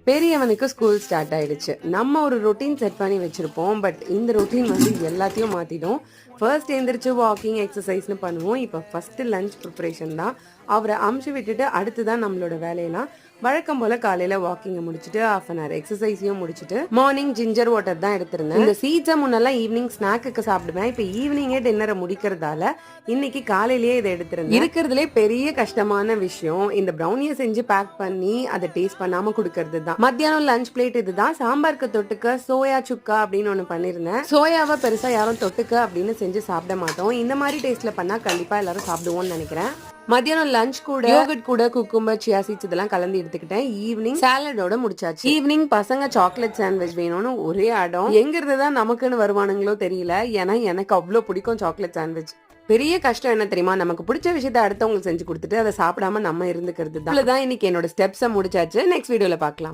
பெரியவனுக்கு school start ஆயிடுச்சு. நம்ம ஒரு ரொட்டீன் செட் பண்ணி வச்சிருப்போம். பட் இந்த ரொட்டீன் வந்து எல்லாத்தையும் மாத்திடும். ஃபர்ஸ்ட் எந்திரிச்சு வாக்கிங் எக்ஸசைஸ்னு பண்ணுவோம். இப்போ ஃபர்ஸ்ட் லஞ்ச் ப்ரிப்பரேஷன் தான். அவரை அமுச்சு விட்டுட்டு அடுத்துதான் நம்மளோட வேலையெல்லாம். வழக்கம் போல காலையில வாக்கிங் முடிச்சுட்டு ஹாஃப் அன் ஹவர் எக்ஸசைஸையும் முடிச்சுட்டு மார்னிங் ஜிஞ்சர் வாட்டர் தான் எடுத்திருந்தேன். இந்த சீட்ஸை முன்னெல்லாம் ஈவினிங் ஸ்நாக்கு சாப்பிடுவேன். இப்போ ஈவினிங்கே டின்னரை முடிக்கிறதால இன்னைக்கு காலையிலேயே இதை எடுத்திருந்தேன். இருக்கிறதுலே பெரிய கஷ்டமான விஷயம் இந்த ப்ரௌனியை செஞ்சு பேக் பண்ணி அதை டேஸ்ட் பண்ணாம கொடுக்கறது தான். மத்தியானம் லஞ்ச் பிளேட் இதுதான். சாம்பாருக்கு தொட்டுக்க சோயா சுக்கா அப்படின்னு ஒண்ணு பண்ணிருந்தேன். சோயாவை பெருசா யாரும் தொட்டுக்க அப்படின்னு செஞ்சு சாப்பிட மாட்டோம். இந்த மாதிரி டேஸ்ட்ல பண்ணா கண்டிப்பா எல்லாரும் சாப்பிடுவோம்னு நினைக்கிறேன். மத்தியானம் லஞ்ச் கூட யோகட் கூட குக்கும்பர் சியா சீட்ஸ் இதெல்லாம் கலந்து எடுத்துக்கிட்டேன். ஈவினிங் சாலடோட முடிச்சாச்சு. ஈவினிங் பசங்க சாக்லேட் சாண்ட்விச் வேணும்னு ஒரே ஆடம். எங்க இருந்துதான் நமக்குன்னு வருவானுங்களோ தெரியல. ஏன்னா எனக்கு அவ்வளவு பிடிக்கும் சாக்லேட் சாண்ட்விச். பெரிய கஷ்டம் என்ன தெரியுமா, நமக்கு பிடிச்ச விஷயத்த அடுத்தவங்களுக்கு செஞ்சு கொடுத்துட்டு அதை சாப்பிடாம நம்ம இருந்துக்கிறது தான். இன்னைக்கு என்னோட ஸ்டெப்ஸை முடிச்சாச்சு. நெக்ஸ்ட் வீடியோல பார்க்கலாம்.